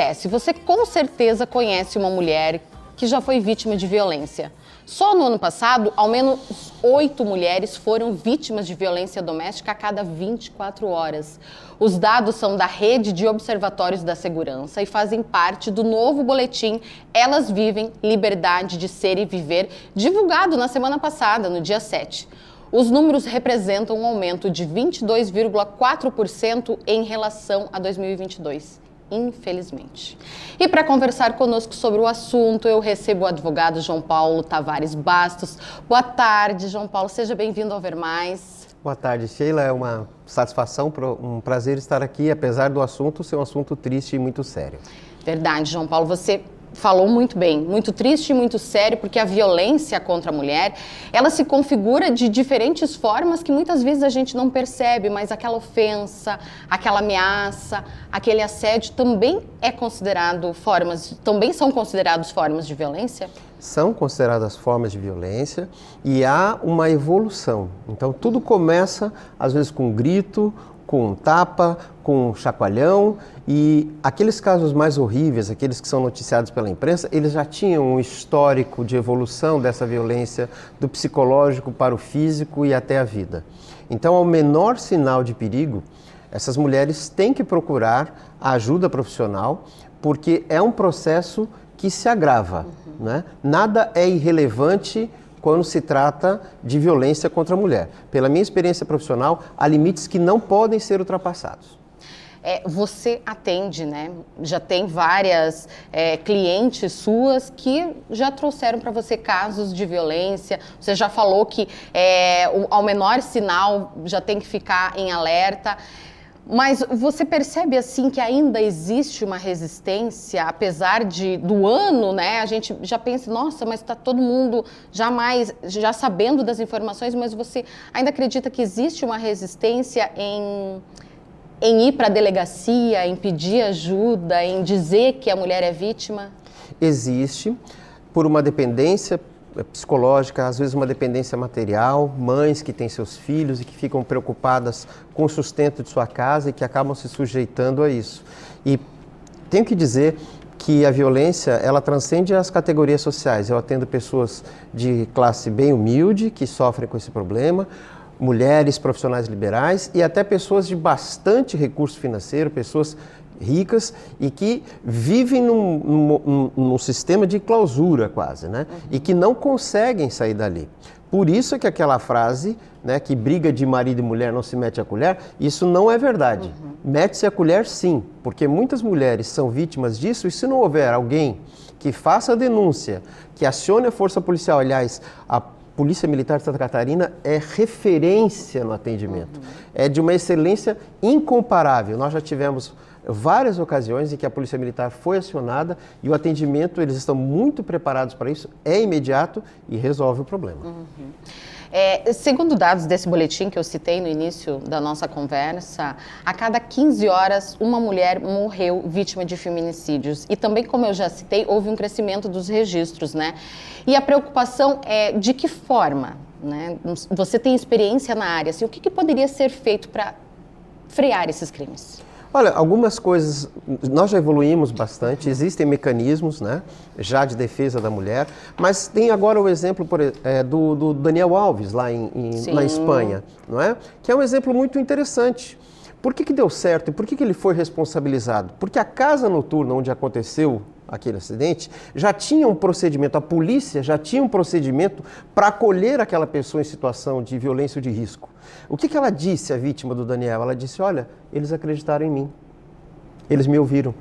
acontece? Você com certeza conhece uma mulher que já foi vítima de violência. Só no ano passado, ao menos 8 mulheres foram vítimas de violência doméstica a cada 24 horas. Os dados são da Rede de Observatórios da Segurança e fazem parte do novo boletim Elas Vivem Liberdade de Ser e Viver, divulgado na semana passada, no dia 7. Os números representam um aumento de 22,4% em relação a 2022. Infelizmente. E para conversar conosco sobre o assunto, eu recebo o advogado João Paulo Tavares Bastos. Boa tarde, João Paulo. Seja bem-vindo ao Ver Mais. Boa tarde, Sheila. É uma satisfação, um prazer estar aqui, apesar do assunto ser um assunto triste e muito sério. Verdade, João Paulo. Você falou muito bem, muito triste e muito sério, porque a violência contra a mulher, ela se configura de diferentes formas que muitas vezes a gente não percebe, mas aquela ofensa, aquela ameaça, aquele assédio também são considerados formas de violência? São consideradas formas de violência e há uma evolução. Então tudo começa, às vezes, com um grito, com um tapa, com um chacoalhão, e aqueles casos mais horríveis, aqueles que são noticiados pela imprensa, eles já tinham um histórico de evolução dessa violência do psicológico para o físico e até a vida. Então, ao menor sinal de perigo, essas mulheres têm que procurar a ajuda profissional, porque é um processo que se agrava, né? Nada é irrelevante quando se trata de violência contra a mulher. Pela minha experiência profissional, há limites que não podem ser ultrapassados. Você atende, né? Já tem várias clientes suas que já trouxeram para você casos de violência. Você já falou que ao menor sinal já tem que ficar em alerta. Mas você percebe, assim, que ainda existe uma resistência, apesar do ano, né? A gente já pensa, nossa, mas está todo mundo já sabendo das informações, mas você ainda acredita que existe uma resistência em ir para a delegacia, em pedir ajuda, em dizer que a mulher é vítima? Existe, por uma dependência psicológica, às vezes uma dependência material, mães que têm seus filhos e que ficam preocupadas com o sustento de sua casa e que acabam se sujeitando a isso. E tenho que dizer que a violência, ela transcende as categorias sociais. Eu atendo pessoas de classe bem humilde que sofrem com esse problema, mulheres, profissionais liberais e até pessoas de bastante recurso financeiro, pessoas ricas e que vivem num sistema de clausura quase, né? E que não conseguem sair dali. Por isso é que aquela frase, né, que briga de marido e mulher não se mete a colher, isso não é verdade. Mete-se a colher sim, porque muitas mulheres são vítimas disso e se não houver alguém que faça a denúncia, que acione a força policial, aliás, a Polícia Militar de Santa Catarina é referência no atendimento. É de uma excelência incomparável. Nós já tivemos várias ocasiões em que a Polícia Militar foi acionada e o atendimento, eles estão muito preparados para isso, é imediato e resolve o problema. Segundo dados desse boletim que eu citei no início da nossa conversa, a cada 15 horas uma mulher morreu vítima de feminicídios. E também, como eu já citei, houve um crescimento dos registros, né? E a preocupação é de que forma, né? Você tem experiência na área, assim, o que poderia ser feito para frear esses crimes? Olha, algumas coisas, nós já evoluímos bastante, existem mecanismos, né, já de defesa da mulher, mas tem agora o exemplo do Daniel Alves, lá na Espanha, não é? Que é um exemplo muito interessante. Por que deu certo e por que ele foi responsabilizado? Porque a casa noturna onde aconteceu aquele acidente já tinha um procedimento, a polícia já tinha um procedimento para acolher aquela pessoa em situação de violência ou de risco. O que ela disse, a vítima do Daniel? Ela disse, olha, eles acreditaram em mim, eles me ouviram.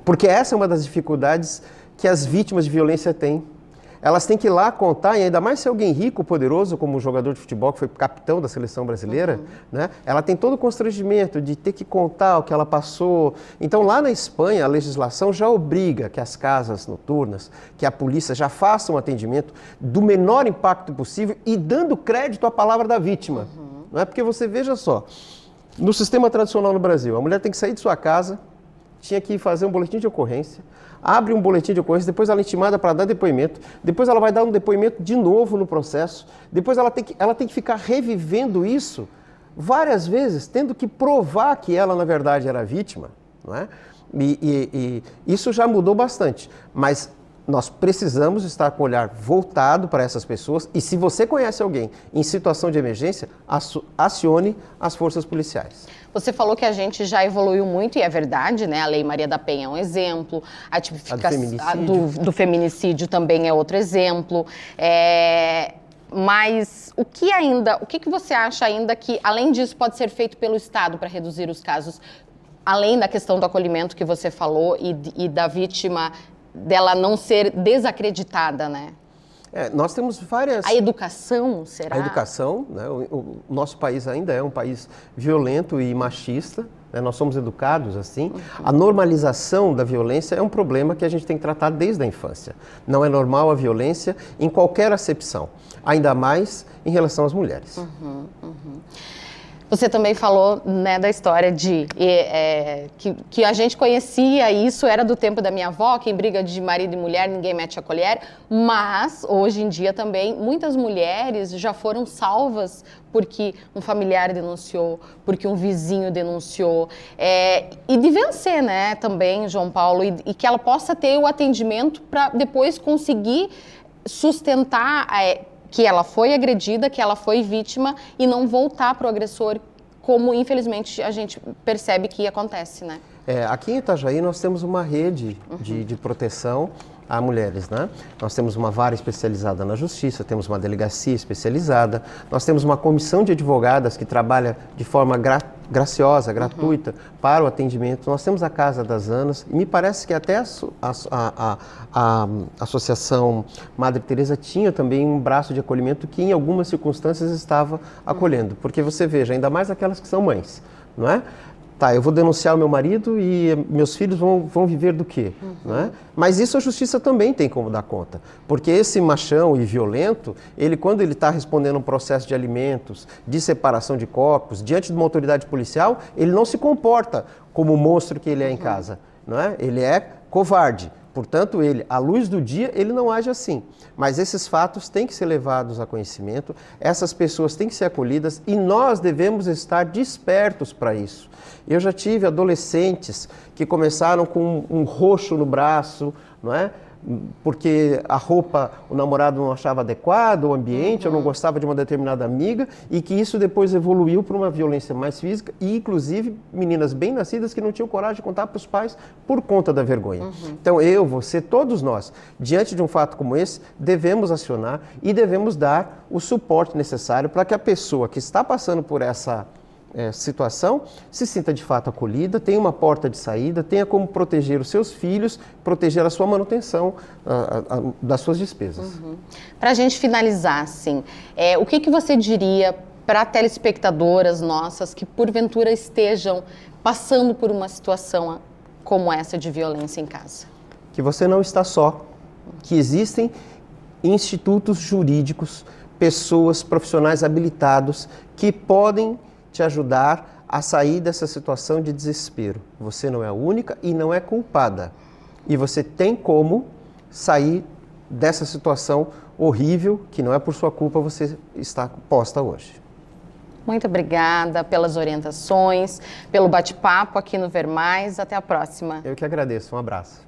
Porque essa é uma das dificuldades que as vítimas de violência têm. Elas têm que ir lá contar, e ainda mais se é alguém rico, poderoso, como o jogador de futebol que foi capitão da seleção brasileira, né? Ela tem todo o constrangimento de ter que contar o que ela passou. Então, lá na Espanha, a legislação já obriga que as casas noturnas, que a polícia já façam um atendimento do menor impacto possível e dando crédito à palavra da vítima. Não é? Porque você veja só, no sistema tradicional no Brasil, a mulher tem que sair de sua casa, tinha que fazer um boletim de ocorrência, abre um boletim de ocorrência, depois ela é intimada para dar depoimento, depois ela vai dar um depoimento de novo no processo, depois ela tem que ficar revivendo isso várias vezes, tendo que provar que ela, na verdade, era vítima, não é? E isso já mudou bastante, mas nós precisamos estar com o olhar voltado para essas pessoas e se você conhece alguém em situação de emergência, acione as forças policiais. Você falou que a gente já evoluiu muito e é verdade, né? A Lei Maria da Penha é um exemplo, a tipificação do feminicídio também é outro exemplo. Mas o que você acha ainda que, além disso, pode ser feito pelo Estado para reduzir os casos? Além da questão do acolhimento que você falou e da vítima, dela não ser desacreditada, né? Nós temos várias... A educação, será? A educação, né? O nosso país ainda é um país violento e machista, né? Nós somos educados assim. A normalização da violência é um problema que a gente tem que tratar desde a infância. Não é normal a violência em qualquer acepção, ainda mais em relação às mulheres. Você também falou, né, da história de que a gente conhecia, e isso era do tempo da minha avó, que em briga de marido e mulher ninguém mete a colher, mas hoje em dia também muitas mulheres já foram salvas porque um familiar denunciou, porque um vizinho denunciou, e de vencer, né, também, João Paulo, e que ela possa ter o atendimento para depois conseguir sustentar que ela foi agredida, que ela foi vítima e não voltar para o agressor, como infelizmente a gente percebe que acontece, né? Aqui em Itajaí nós temos uma rede de proteção a mulheres, né? Nós temos uma vara especializada na justiça, temos uma delegacia especializada, nós temos uma comissão de advogadas que trabalha de forma graciosa, gratuita, para o atendimento. Nós temos a Casa das Anas e me parece que até a Associação Madre Teresa tinha também um braço de acolhimento que em algumas circunstâncias estava acolhendo, porque você veja, ainda mais aquelas que são mães, não é? Tá, eu vou denunciar o meu marido e meus filhos vão viver do quê? Não é? Mas isso a justiça também tem como dar conta. Porque esse machão e violento, quando ele está respondendo um processo de alimentos, de separação de corpos, diante de uma autoridade policial, ele não se comporta como o monstro que ele é em casa. Não é? Ele é covarde. Portanto, à luz do dia, ele não age assim. Mas esses fatos têm que ser levados a conhecimento, essas pessoas têm que ser acolhidas e nós devemos estar despertos para isso. Eu já tive adolescentes que começaram com um roxo no braço, não é? Porque a roupa o namorado não achava adequada, o ambiente, eu não gostava de uma determinada amiga, e que isso depois evoluiu para uma violência mais física, e inclusive meninas bem nascidas que não tinham coragem de contar para os pais por conta da vergonha. Então você, todos nós, diante de um fato como esse, devemos acionar e devemos dar o suporte necessário para que a pessoa que está passando por essa situação se sinta de fato acolhida, tenha uma porta de saída, tenha como proteger os seus filhos, proteger a sua manutenção das suas despesas. Para a gente finalizar, assim, o que você diria para telespectadoras nossas que porventura estejam passando por uma situação como essa de violência em casa? Que você não está só, que existem institutos jurídicos, pessoas, profissionais habilitados que podem te ajudar a sair dessa situação de desespero. Você não é a única e não é culpada. E você tem como sair dessa situação horrível, que não é por sua culpa você está posta hoje. Muito obrigada pelas orientações, pelo bate-papo aqui no Ver Mais. Até a próxima. Eu que agradeço. Um abraço.